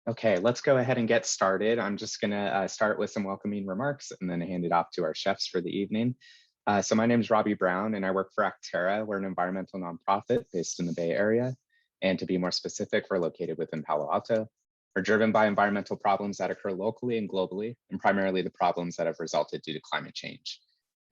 Okay, let's go ahead and get started. I'm just going to start with some welcoming remarks and then hand it off to our chefs for the evening. So my name is Robbie Brown and I work for Acterra. We're an environmental nonprofit based in the Bay Area. And to be more specific, we're located within Palo Alto. We're driven by environmental problems that occur locally and globally, and primarily the problems that have resulted due to climate change.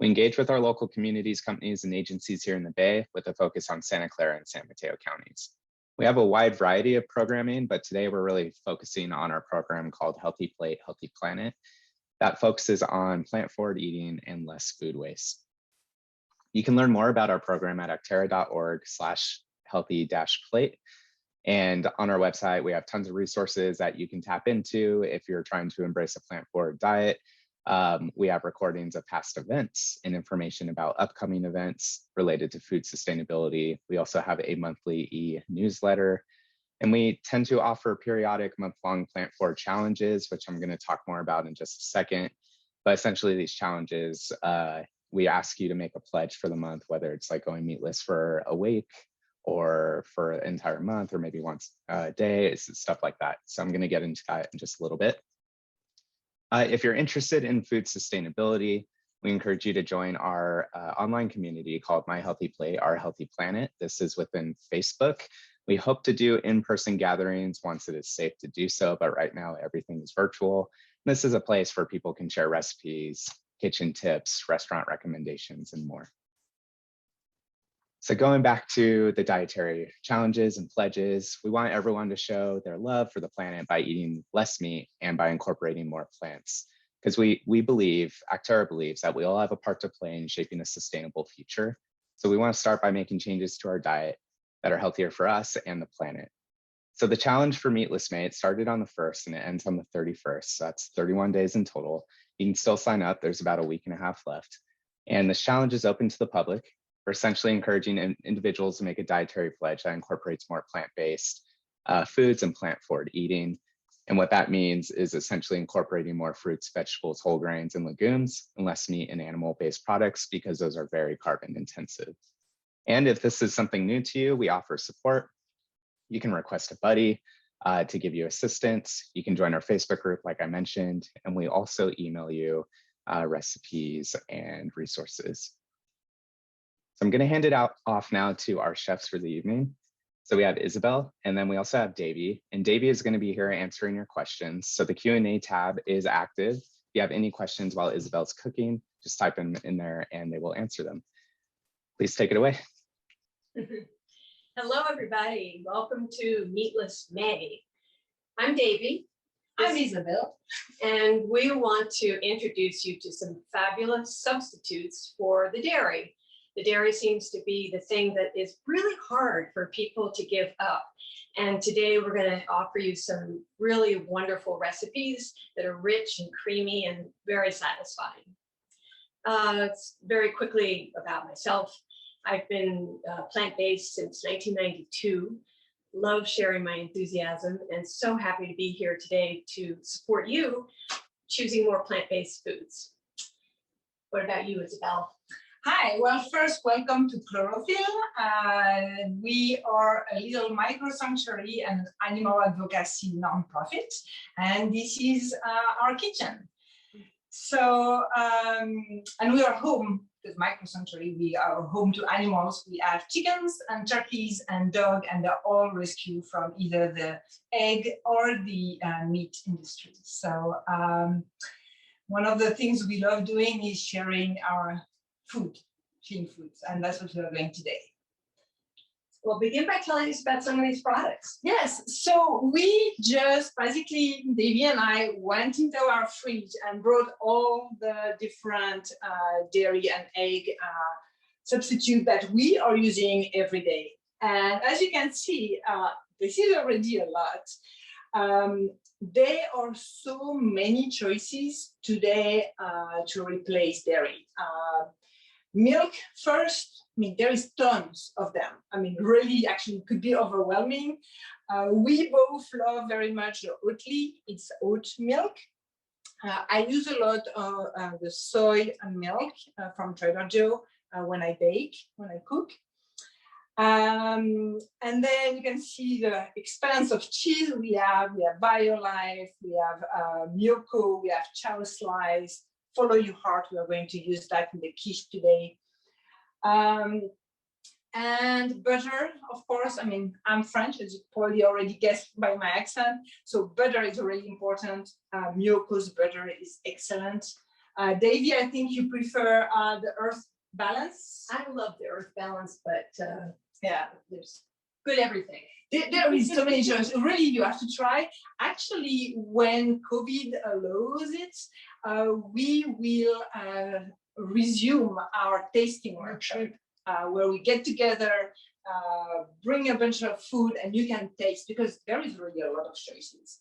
We engage with our local communities, companies, and agencies here in the Bay with a focus on Santa Clara and San Mateo counties. We have a wide variety of programming, but today we're really focusing on our program called Healthy Plate, Healthy Planet that focuses on plant-forward eating and less food waste. You can learn more about our program at acterra.org/healthy-plate. And on our website, we have tons of resources that you can tap into if you're trying to embrace a plant-forward diet. We have recordings of past events and information about upcoming events related to food sustainability. We also have a monthly e-newsletter, and we tend to offer periodic month-long plant-forward challenges, which I'm going to talk more about in just a second. But essentially these challenges, we ask you to make a pledge for the month, whether it's like going meatless for a week or for an entire month, or maybe once a day, stuff like that. So I'm going to get into that in just a little bit. If you're interested in food sustainability, we encourage you to join our online community called My Healthy Plate, Our Healthy Planet. This is within Facebook. We hope to do in-person gatherings once it is safe to do so, but right now everything is virtual. This is a place where people can share recipes, kitchen tips, restaurant recommendations, and more. So going back to the dietary challenges and pledges, we want everyone to show their love for the planet by eating less meat and by incorporating more plants. Because we believe, Acterra believes, that we all have a part to play in shaping a sustainable future. So we want to start by making changes to our diet that are healthier for us and the planet. So the challenge for Meatless May, it started on the 1st and it ends on the 31st. So that's 31 days in total. You can still sign up. There's about a week and a half left. And this challenge is open to the public. We're essentially encouraging individuals to make a dietary pledge that incorporates more plant-based foods and plant-forward eating. And what that means is essentially incorporating more fruits, vegetables, whole grains, and legumes, and less meat and animal-based products, because those are very carbon intensive. And if this is something new to you, we offer support. You can request a buddy to give you assistance. You can join our Facebook group, like I mentioned, and we also email you recipes and resources. So I'm going to hand it off now to our chefs for the evening. So we have Isabelle, and then we also have Davy. And Davy is going to be here answering your questions. So the Q&A tab is active. If you have any questions while Isabelle's cooking, just type them in there and they will answer them. Please take it away. Hello, everybody. Welcome to Meatless May. I'm Davy. I'm Isabelle. And we want to introduce you to some fabulous substitutes for the dairy. The dairy seems to be the thing that is really hard for people to give up. And today we're going to offer you some really wonderful recipes that are rich and creamy and very satisfying. Very quickly about myself. I've been plant-based since 1992. Love sharing my enthusiasm and so happy to be here today to support you choosing more plant-based foods. What about you, Isabelle? Hi, well, first, welcome to Chlorophyll. We are a little micro-sanctuary and animal advocacy nonprofit, and this is our kitchen. So, and we are home, because micro-sanctuary, we are home to animals. We have chickens and turkeys and dog, and they're all rescued from either the egg or the meat industry. So one of the things we love doing is sharing our food, clean foods, and that's what we are doing today. Well, begin by telling us about some of these products. Yes, so we just basically, Davy and I went into our fridge and brought all the different dairy and egg substitute that we are using every day. And as you can see, this is already a lot. There are so many choices today to replace dairy. Milk first, I mean, there is tons of them. I mean, really, actually, it could be overwhelming. We both love very much the Oatly. It's oat milk. I use a lot of the soy milk from Trader Joe when I bake, when I cook. And then you can see the expanse of cheese. We have BioLife, we have Miyoko, we have Chow Slice, Follow Your Heart. We are going to use that in the quiche today. And butter, of course. I mean, I'm French, as you probably already guessed by my accent. So butter is really important. Miyoko's butter is excellent. Davy, I think you prefer the Earth Balance. I love the Earth Balance, but yeah, there's good everything. There is so many choices. Really, you have to try. Actually, when COVID allows it, we will resume our tasting workshop where we get together, bring a bunch of food, and you can taste, because there is really a lot of choices.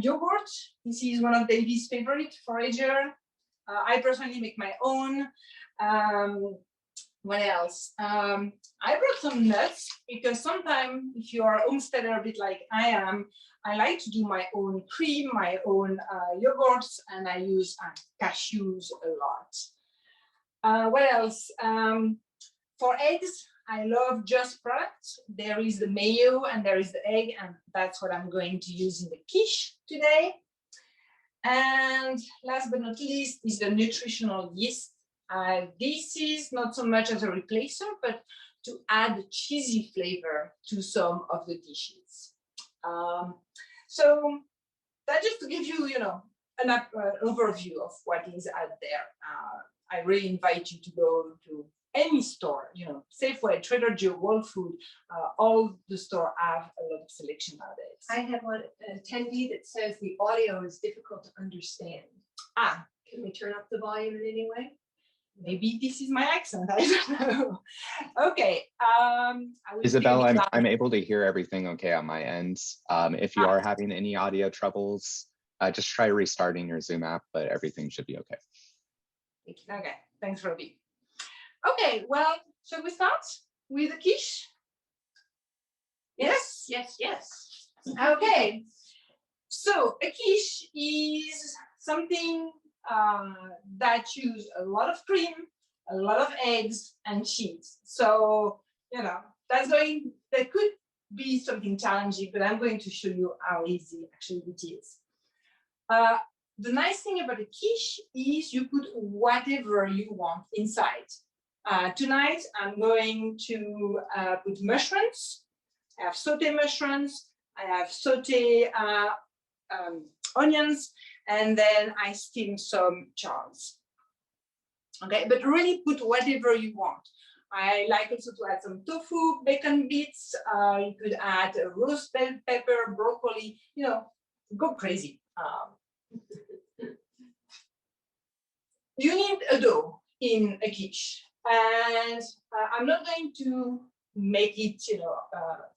Yogurt, this is one of Davy's favorite forager. I personally make my own. What else? I brought some nuts, because sometimes if you are a homesteader a bit like I am, I like to do my own cream, my own yogurts, and I use cashews a lot. What else? For eggs, I love Just products. There is the mayo and there is the egg, and that's what I'm going to use in the quiche today. And last but not least is the nutritional yeast. This is not so much as a replacer, but to add cheesy flavor to some of the dishes. So that just to give you, an overview of what is out there. I really invite you to go to any store, Safeway, Trader Joe, Whole Food, all the store have a lot of selection nowadays. I have one attendee that says the audio is difficult to understand. Can we turn up the volume in any way? Maybe this is my accent, I don't know. Okay. Isabelle, I'm able to hear everything okay on my end. If you are having any audio troubles, just try restarting your Zoom app, but everything should be okay. Okay, thanks, Robbie. Okay, well, shall we start with the quiche? Yes? Yes. Okay. So a quiche is something that use a lot of cream, a lot of eggs, and cheese. So, that could be something challenging, but I'm going to show you how easy actually it is. The nice thing about a quiche is you put whatever you want inside. Tonight, I'm going to put mushrooms. I have sauté mushrooms. I have sauté onions, and then I steam some chives. Okay, but really put whatever you want. I like also to add some tofu, bacon bits. You could add a roast bell pepper, broccoli. Go crazy. You need a dough in a quiche, and I'm not going to make it,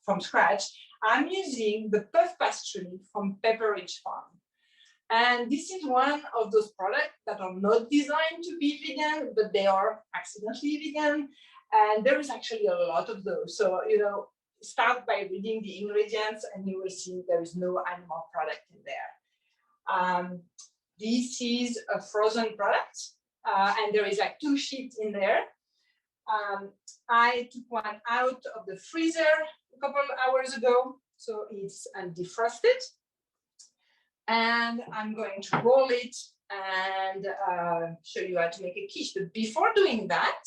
from scratch. I'm using the puff pastry from Pepper Ridge Farm. And this is one of those products that are not designed to be vegan, but they are accidentally vegan. And there is actually a lot of those. So, start by reading the ingredients and you will see there is no animal product in there. This is a frozen product, and there is like 2 sheets in there. I took one out of the freezer a couple of hours ago, so it's defrosted. And I'm going to roll it and show you how to make a quiche. But before doing that,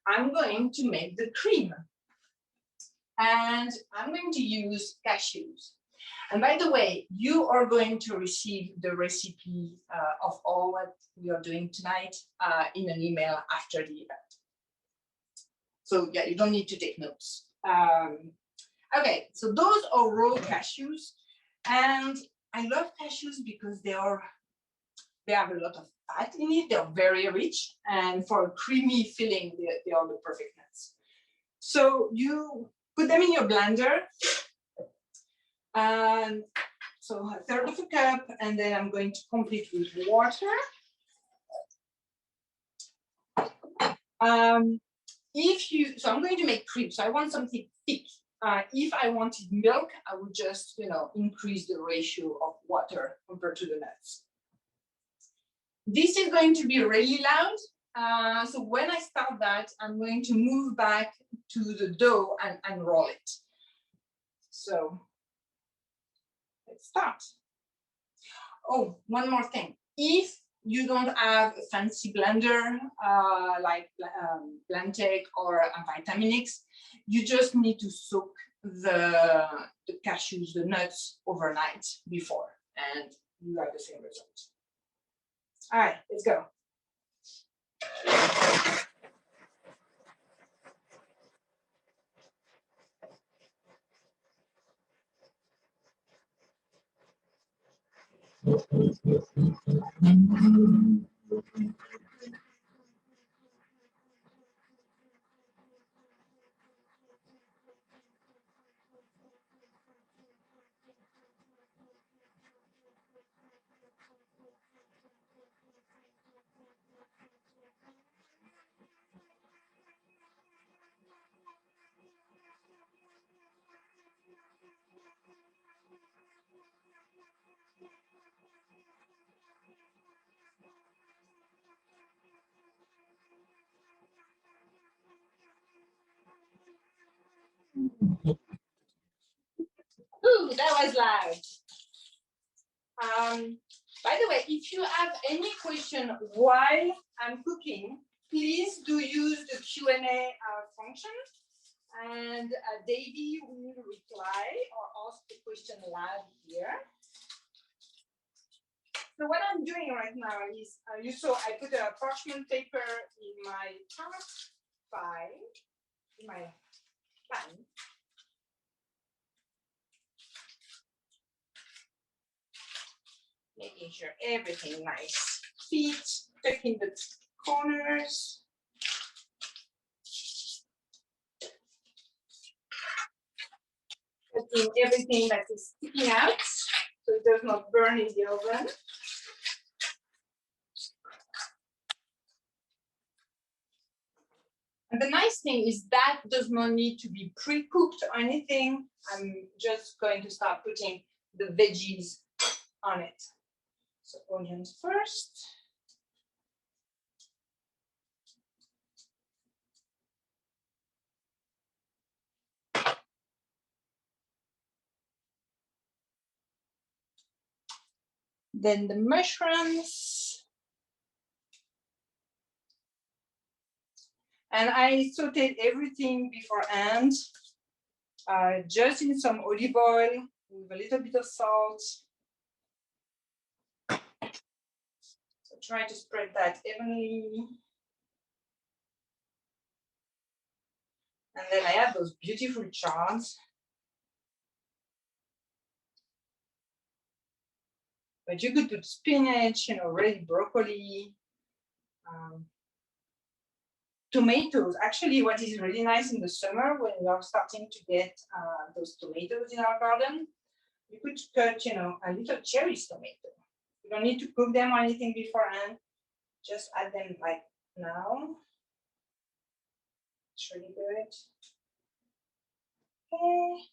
I'm going to make the cream. And I'm going to use cashews. And by the way, you are going to receive the recipe of all what we are doing tonight in an email after the event. So yeah, you don't need to take notes. Okay, so those are raw cashews. And I love cashews because they have a lot of fat in it. They're very rich, and for a creamy filling, they are the perfect nuts. So you put them in your blender. So 1/3 of a cup, and then I'm going to complete with water. So I'm going to make cream. So I want something thick. If I wanted milk, I would just, increase the ratio of water compared to the nuts. This is going to be really loud. So when I start that, I'm going to move back to the dough and roll it. So let's start. Oh, one more thing. If you don't have a fancy blender like Blendtec or a Vitamix, you just need to soak the cashews, the nuts overnight before, and you have the same result. All right, let's go. Ooh, that was loud. By the way, if you have any question while I'm cooking, please do use the Q&A function, and Davy will reply or ask the question live here. So what I'm doing right now is, you saw I put a parchment paper in my tart pie, in my pan. Making sure everything nice fits, checking the corners. Checking everything that is sticking out so it does not burn in the oven. And the nice thing is that does not need to be pre-cooked or anything. I'm just going to start putting the veggies on it. So onions first. Then the mushrooms. And I sauteed everything beforehand, just in some olive oil with a little bit of salt. So try to spread that evenly. And then I have those beautiful chards. But you could put spinach, ready broccoli, tomatoes. Actually, what is really nice in the summer when we are starting to get those tomatoes in our garden, you could cut, a little cherry tomato. You don't need to cook them or anything beforehand. Just add them like now. It's really good. Okay.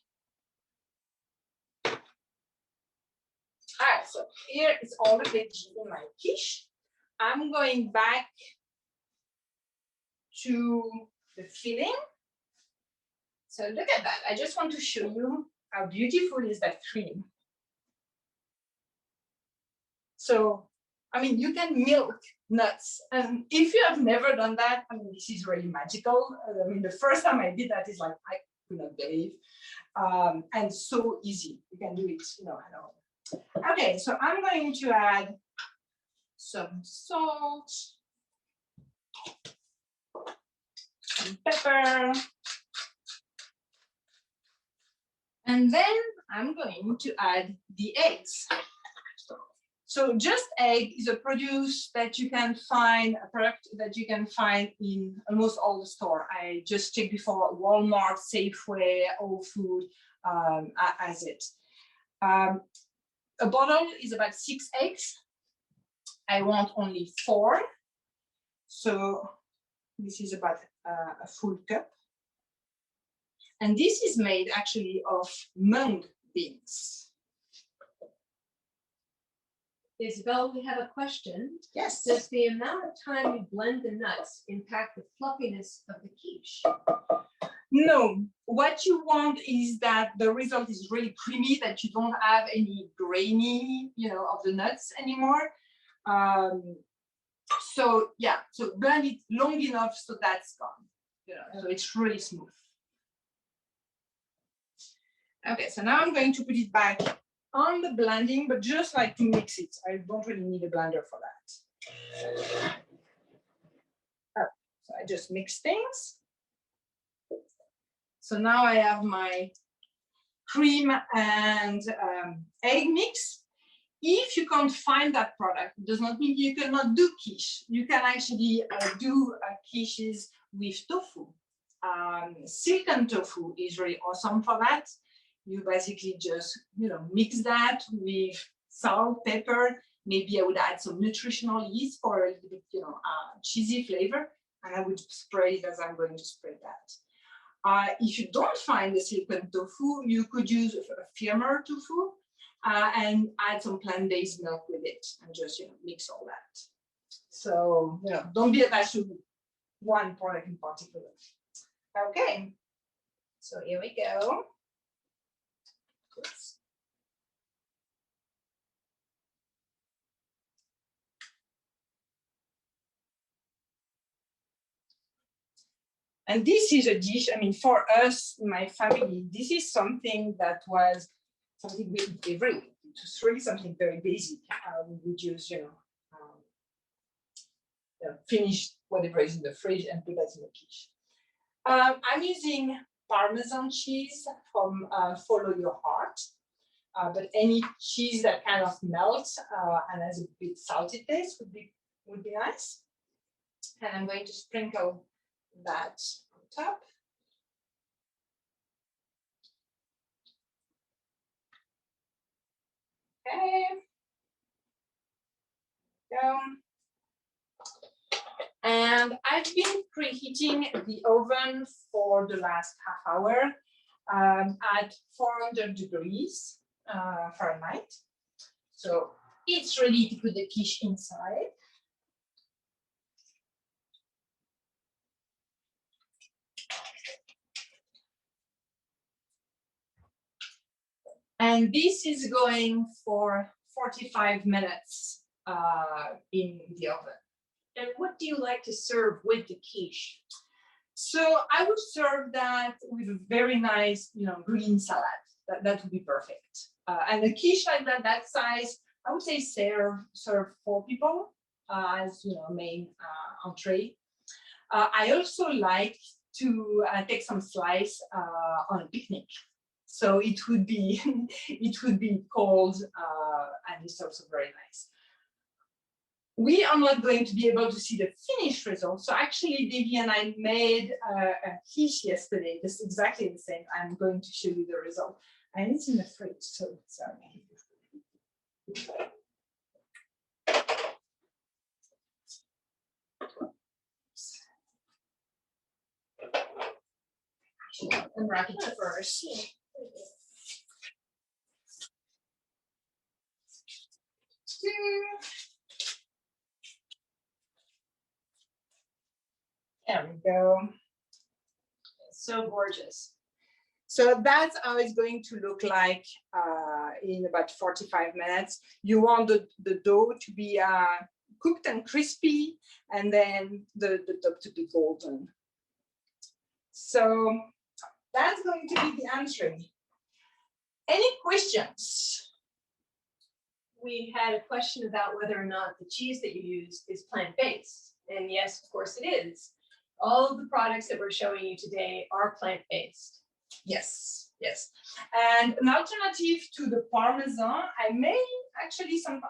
All right, so here is all the veggies in my quiche. I'm going back to the filling. So look at that. I just want to show you how beautiful is that cream. So, you can milk nuts. And if you have never done that, this is really magical. The first time I did that is like, I could not believe. And so easy. You can do it, at home. Okay, so I'm going to add some salt, some pepper, and then I'm going to add the eggs. So just egg is a produce that you can find, a product that you can find in almost all the store. I just checked before, Walmart, Safeway, Whole Food has it. A bottle is about 6 eggs. I want only 4. So this is about a full cup. And this is made actually of mung beans. Isabelle, we have a question. Yes. Does the amount of time you blend the nuts impact the fluffiness of the quiche? No, what you want is that the result is really creamy, that you don't have any grainy, of the nuts anymore. So yeah, so blend it long enough so that's gone. So it's really smooth. Okay, so now I'm going to put it back on the blending, but just like to mix it. I don't really need a blender for that. Oh, so I just mix things. So now I have my cream and egg mix. If you can't find that product, it does not mean you cannot do quiche. You can actually do quiches with tofu. Silken tofu is really awesome for that. You basically just, mix that with salt, pepper. Maybe I would add some nutritional yeast for a little bit, cheesy flavor. And I would spray it as I'm going to spray that. If you don't find the silken tofu, you could use a firmer tofu and add some plant-based milk with it and just, mix all that. So, don't be attached to one product in particular. Okay, so here we go. Oops. And this is a dish, for us, my family, this is something that was something we eat every week. It was really something very basic. We would use, finish whatever is in the fridge and put that in the quiche. I'm using Parmesan cheese from Follow Your Heart, but any cheese that kind of melts and has a bit salty taste would be nice. And I'm going to sprinkle that on top. Okay. Go. And I've been preheating the oven for the last half hour at 400 degrees Fahrenheit. So it's ready to put the quiche inside. And this is going for 45 minutes in the oven. And what do you like to serve with the quiche? So I would serve that with a very nice, green salad. That would be perfect. And a quiche like that size, I would say serve 4 people as main entree. I also like to take some slice on a picnic. So it would be cold and it's also very nice. We are not going to be able to see the finished result. So actually, Davy and I made a quiche yesterday, just exactly the same. I'm going to show you the result. And it's in the fridge, so sorry. I should unwrap it first. There we go. It's so gorgeous. So that's how it's going to look like in about 45 minutes. You want the dough to be cooked and crispy, and then the top to be golden. So that's going to be the entree. Any questions? We had a question about whether or not the cheese that you use is plant-based. And yes, of course it is. All of the products that we're showing you today are plant-based. Yes, yes. And an alternative to the Parmesan, I made actually some,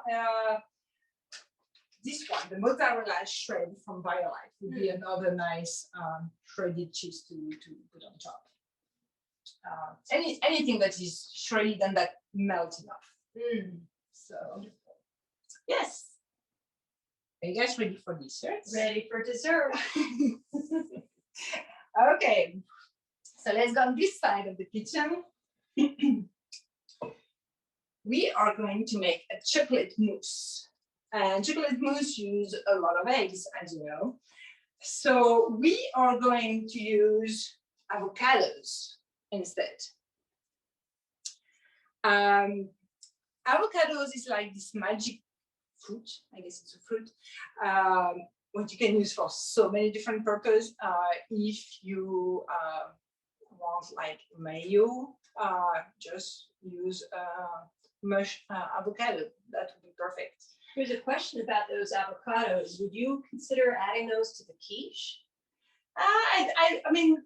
this one, the mozzarella shred from Violife would be another nice shredded cheese to put on top. Anything that is shredded and that melts enough. So, yes. Are you guys ready for dessert? Ready for dessert. Okay. So let's go on this side of the kitchen. We are going to make a chocolate mousse. And chocolate mousse use a lot of eggs, as you know. So we are going to use avocados instead. Avocados is like this magic fruit. I guess it's a fruit. What you can use for so many different purposes. If you want like mayo, just use mush avocado. That would be perfect. There's a question about those avocados. Would you consider adding those to the quiche? I mean,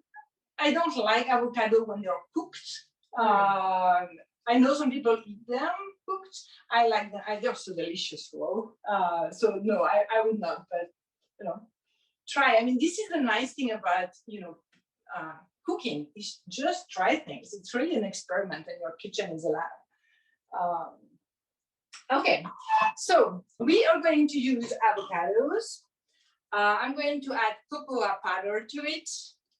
I don't like avocado when they're cooked. I know some people eat them cooked. I like them. They're so delicious raw. So no, I would not. But you know, try. I mean, this is the nice thing about cooking. Is just try things. It's really an experiment, and your kitchen is a lab. Okay, so we are going to use avocados. I'm going to add cocoa powder to it,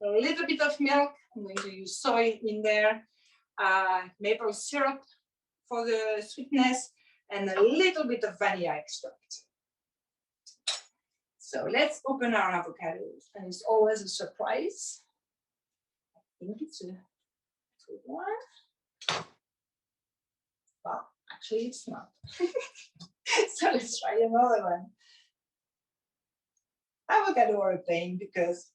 a little bit of milk. I'm going to use soy in there, maple syrup for the sweetness, and a little bit of vanilla extract. So let's open our avocados, and it's always a surprise. I think it's a good one. Well, actually it's not. So let's try another one. Avocado are a pain because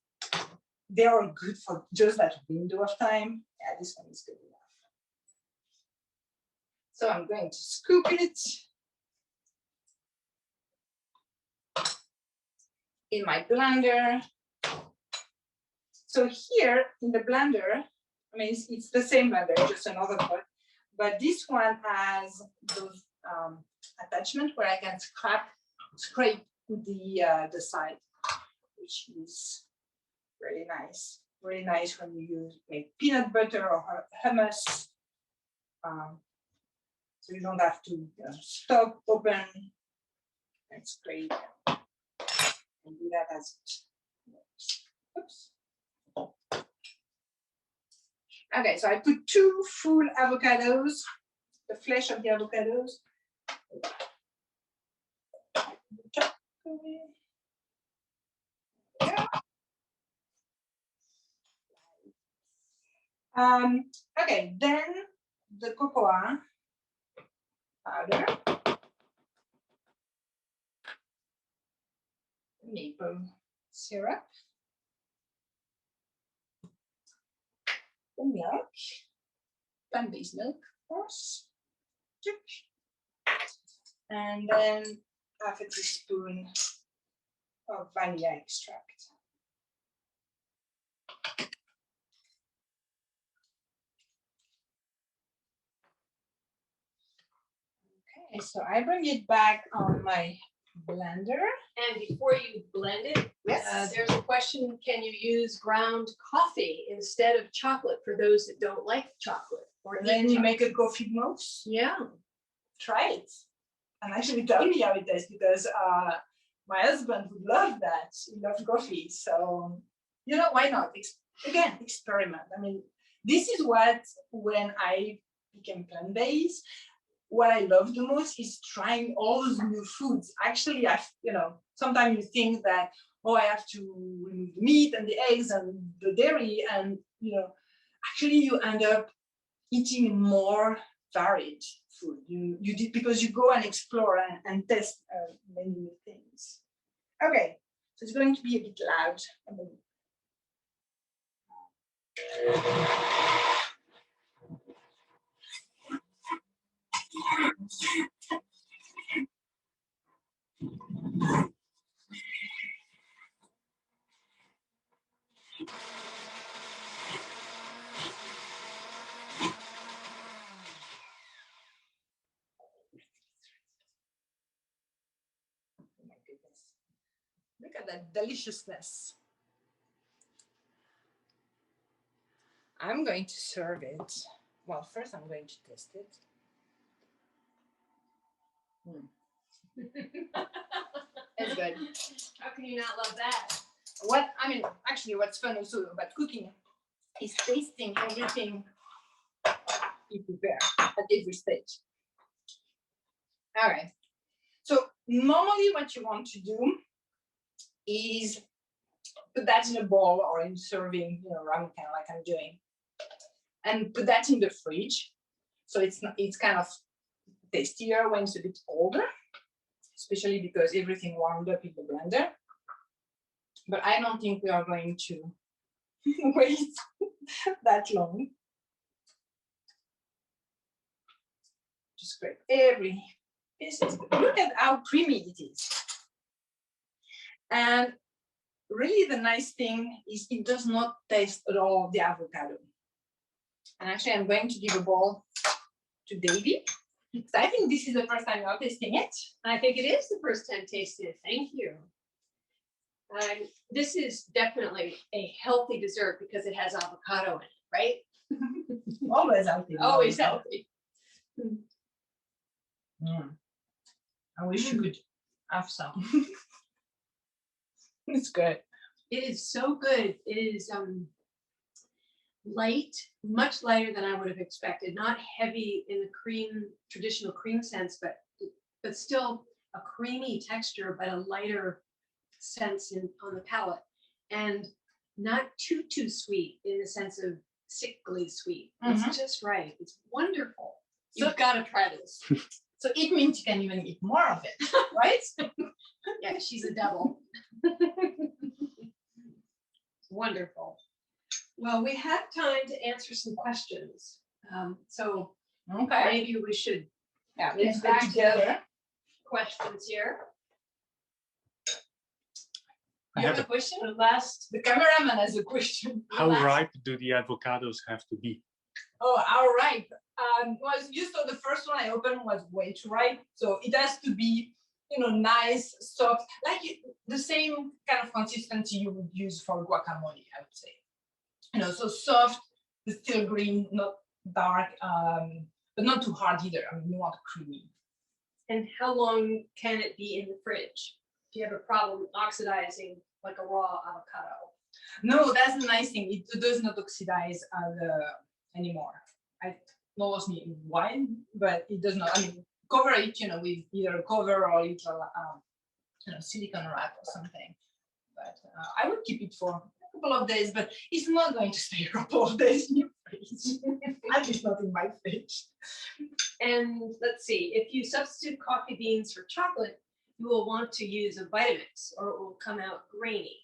they are good for just that window of time. Yeah, this one is good enough. So I'm going to scoop it in my blender. So here in the blender, I mean, it's the same blender, just another pot, but this one has those attachment where I can scrape the side, which is really nice. Really nice when you use like peanut butter or hummus. So you don't have to stop, open, and scrape, and do that as it works. Oops. Okay, so I put 2 full avocados, the flesh of the avocados. Okay, then the cocoa powder, maple syrup, the milk, plant-based milk, of course, and then half a teaspoon of vanilla extract. Okay, so I bring it back on my blender. And before you blend it, Yes. There's a question, can you use ground coffee instead of chocolate for those that don't like chocolate? Or And then you make a coffee mousse. Yeah. Try it. And actually tell me how it tastes, because my husband would love that. He loves coffee. So, you know, why not? Again, experiment. I mean, this is what, when I became plant-based, what I love the most is trying all those new foods. Actually, sometimes you think that, oh, I have to remove the meat and the eggs and the dairy, and actually you end up eating more varied food. You did, because you go and explore and test many new things. Okay, so it's going to be a bit loud. Oh my goodness. Look at that deliciousness. I'm going to serve it. Well, first I'm going to test it. It's good. How can you not love that? Actually, what's fun also about cooking is tasting everything you prepare at every stage. All right. So normally what you want to do is put that in a bowl or in serving, ramen kind of like I'm doing, and put that in the fridge. So it's kind of tastier when it's a bit older, especially because everything warmed up in the blender. But I don't think we are going to wait that long. Just scrape every piece. Look at how creamy it is. And really the nice thing is it does not taste at all the avocado. And actually I'm going to give a bowl to Davy. So I think this is the first time you're tasting it. I think it is the first time tasting it. Thank you. This is definitely a healthy dessert because it has avocado in it, right? Always healthy. Always healthy. I wish you could have some. It's good. It is so good. It is light, much lighter than I would have expected. Not heavy in the traditional cream sense, but still a creamy texture, but a lighter sense on the palate, and not too sweet in the sense of sickly sweet. It's just right. It's wonderful. You've got to try this. So it means you can even eat more of it, right? Yeah, she's a devil. Wonderful. Well, we have time to answer some questions. So okay, maybe we should let's get together. Questions here. You have a question? The cameraman has a question. How ripe do the avocados have to be? Oh, how ripe? You saw the first one I opened was way too ripe, so it has to be, nice, soft, like the same kind of consistency you would use for guacamole, I would say. So soft, but still green, not dark, but not too hard either. I mean, you want creamy. And how long can it be in the fridge? Do you have a problem oxidizing like a raw avocado? No, that's the nice thing. It does not oxidize anymore. I almost need wine, but it does not. I mean, cover it, with either a cover or a little, silicone wrap or something. But I would keep it for a couple of days, but it's not going to stay a couple of days in your fridge. At least not in my fridge. And let's see, if you substitute coffee beans for chocolate, you will want to use a Vitamix or it will come out grainy.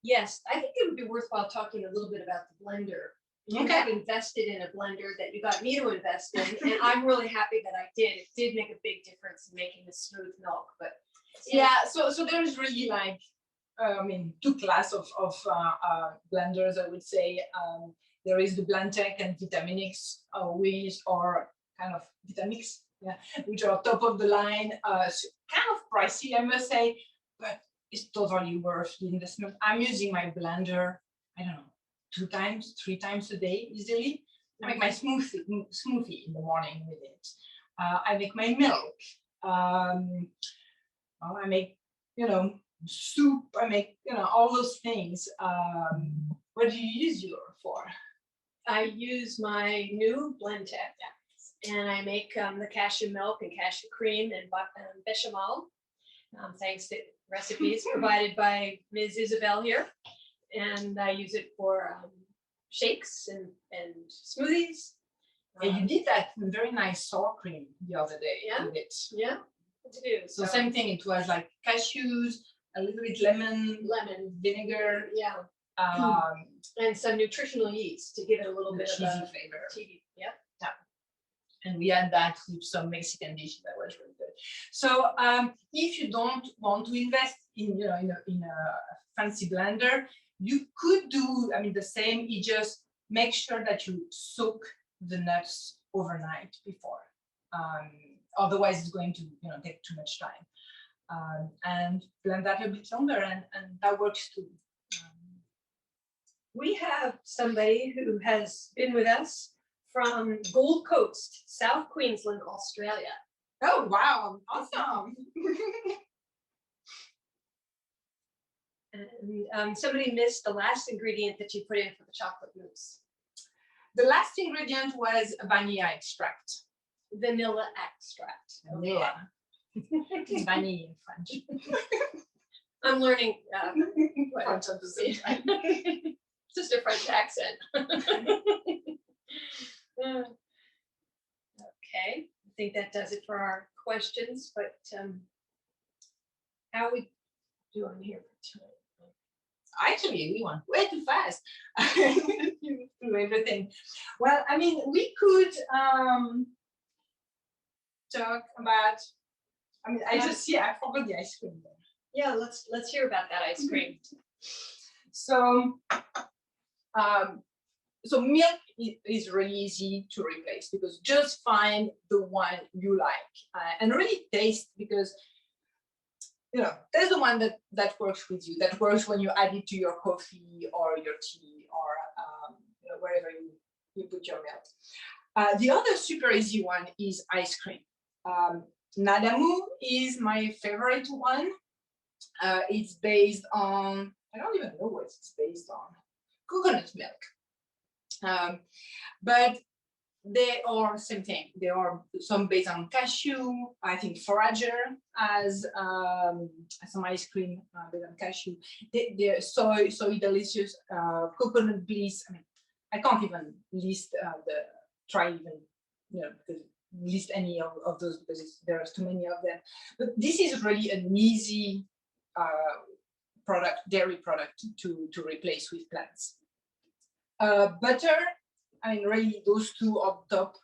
Yes, I think it would be worthwhile talking a little bit about the blender. You have invested in a blender that you got me to invest in, and I'm really happy that I did. It did make a big difference in making the smooth milk. But so there's really two classes of blenders, I would say. There is the Blendtec and Vitamix, which are kind of Vitamix, which are top of the line, kind of pricey, I must say, but it's totally worth the investment. I'm using my blender, I don't know, 2 times, 3 times a day easily. I make my smoothie in the morning with it. I make my milk. I make, soup. I make, all those things. What do you use yours for? I use my new Blendtec, and I make the cashew milk and cashew cream and bechamel, thanks to recipes provided by Ms. Isabelle here. And I use it for shakes and smoothies. Yeah, you did that very nice sour cream the other day with it. Yeah, to do. So same thing, it was like cashews, a little bit lemon vinegar. Yeah. And some nutritional yeast to give it a little bit cheesy of a flavor. Yeah. And we had that with some Mexican dish that was really good. So if you don't want to invest in a fancy blender, you could do the same. You just make sure that you soak the nuts overnight before. Otherwise, it's going to take too much time. And blend that a bit longer, and that works too. We have somebody who has been with us from Gold Coast, South Queensland, Australia. Oh, wow. Awesome. And somebody missed the last ingredient that you put in for the chocolate mousse. The last ingredient was vanilla extract. Vanilla extract. Vanilla. It's vanilla in French. I'm learning French at the same time. Just a French accent. Okay, I think that does it for our questions, but how are we doing here for time? Actually, we went way too fast through everything. Well, I mean, we could talk about. I mean, I forgot the ice cream there. Yeah, let's hear about that ice cream. So, so milk is really easy to replace because just find the one you like and really taste, because there's the one that works with you, that works when you add it to your coffee or your tea or wherever you put your milk. The other super easy one is ice cream. Nadamu is my favorite one. It's based on, I don't even know what it's based on, coconut milk. But they are same thing. There are some based on cashew. I think Forager has some ice cream based on cashew. They're soy delicious, coconut bliss. I mean, I can't even list because list any of those because there's too many of them. But this is really an easy dairy product to replace with plants. Butter. I mean, really, those two on top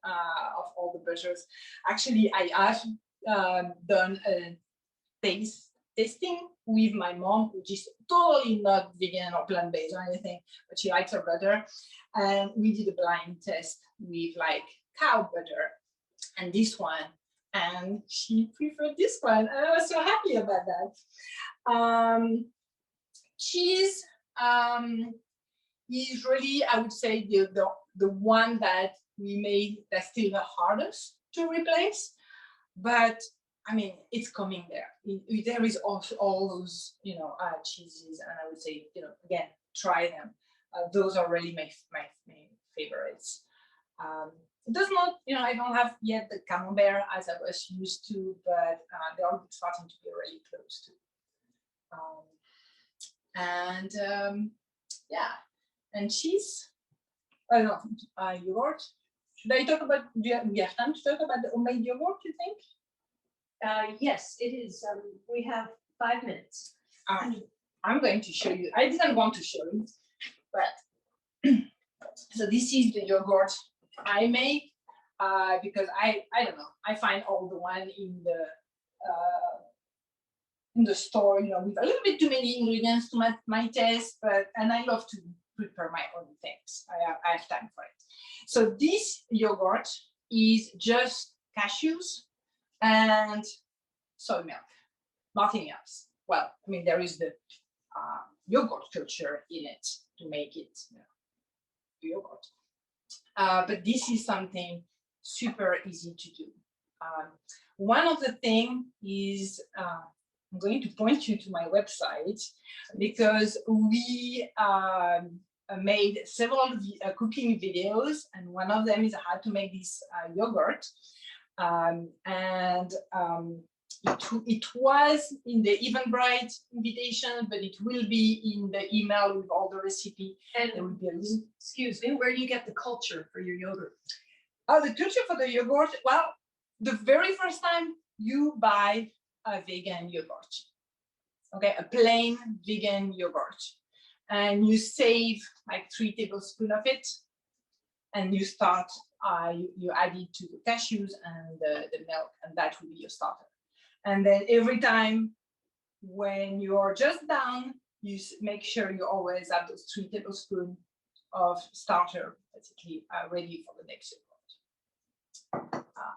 of all the butters. Actually, I have done a tasting with my mom, which is totally not vegan or plant-based or anything, but she likes her butter. And we did a blind test with like cow butter and this one. And she preferred this one. And I was so happy about that. Cheese. Is really, I would say, the one that we made that's still the hardest to replace. But I mean, it's coming there. There is also all those, cheeses, and I would say, again, try them. Those are really my favorites. It does not, I don't have yet the camembert as I was used to, but they are starting to be really close to. Yeah. And cheese, yogurt. Should I talk about, we have time to talk about the homemade yogurt, you think? Yes, it is. We have 5 minutes. I'm going to show you. I didn't want to show you, but so this is the yogurt I make because I don't know. I find all the one in the store, with a little bit too many ingredients to my taste, and I love to prepare my own things. I have time for it. So this yogurt is just cashews and soy milk, nothing else. Well, I mean, there is the yogurt culture in it to make it yogurt. But this is something super easy to do. One of the things is, I'm going to point you to my website because we made several cooking videos, and one of them is how to make this yogurt. It was in the Eventbrite invitation, but it will be in the email with all the recipe. And there will be a link. Excuse me, where do you get the culture for your yogurt? Oh, the culture for the yogurt. Well, the very first time you buy a vegan yogurt, okay, a plain vegan yogurt, and you save like 3 tablespoons of it, and you start, you add it to the cashews and the milk, and that will be your starter. And then every time when you're just done, you make sure you always have those 3 tablespoons of starter basically ready for the next yogurt.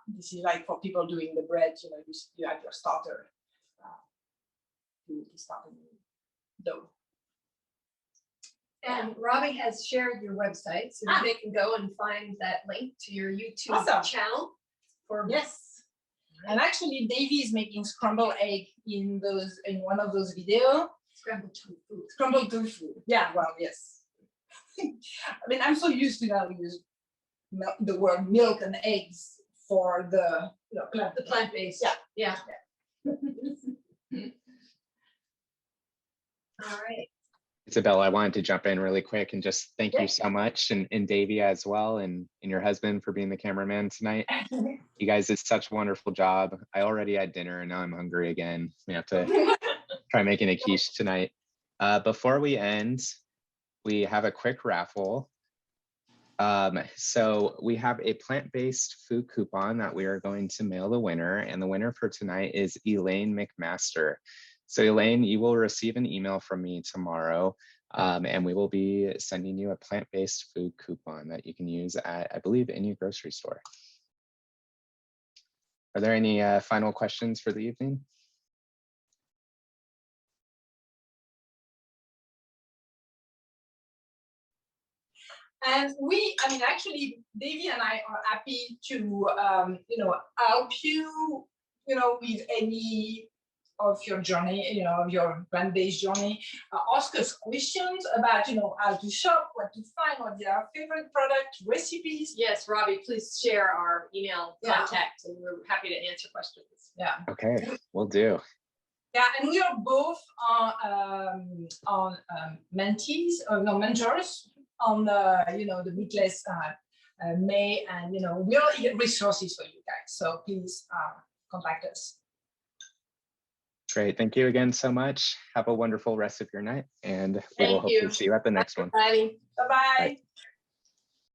This is like for people doing the bread, you have your starter. You start a dough. And Robbie has shared your website, so they can go and find that link to your YouTube channel. Yes. And actually, Davy is making scrambled egg in one of those videos. Scrambled tofu. Scrambled tofu. Yeah. Well, yes. I mean, I'm so used to now use the word milk and eggs for the plant-based. Yeah. All right. Isabelle, I wanted to jump in really quick and just thank you so much, and Davy as well, and your husband for being the cameraman tonight. You guys did such a wonderful job. I already had dinner and now I'm hungry again. We have to try making a quiche tonight. Before we end, we have a quick raffle. So we have a plant-based food coupon that we are going to mail the winner, and the winner for tonight is Elaine McMaster. So Elaine, you will receive an email from me tomorrow, and we will be sending you a plant-based food coupon that you can use at, I believe, any grocery store. Are there any final questions for the evening? And actually, Davy and I are happy to, help you, with any of your journey, of your plant-based journey. Ask us questions about, how to shop, what to find, what are favorite product recipes. Yes, Robbie, please share our email contact, and we're happy to answer questions. Yeah. Okay, we'll do. Yeah, and we are both mentors on the Meatless May, and we are resources for you guys. So please contact us. Great. Thank you again so much. Have a wonderful rest of your night, and we will hopefully see you at the next one. Bye. Bye-bye.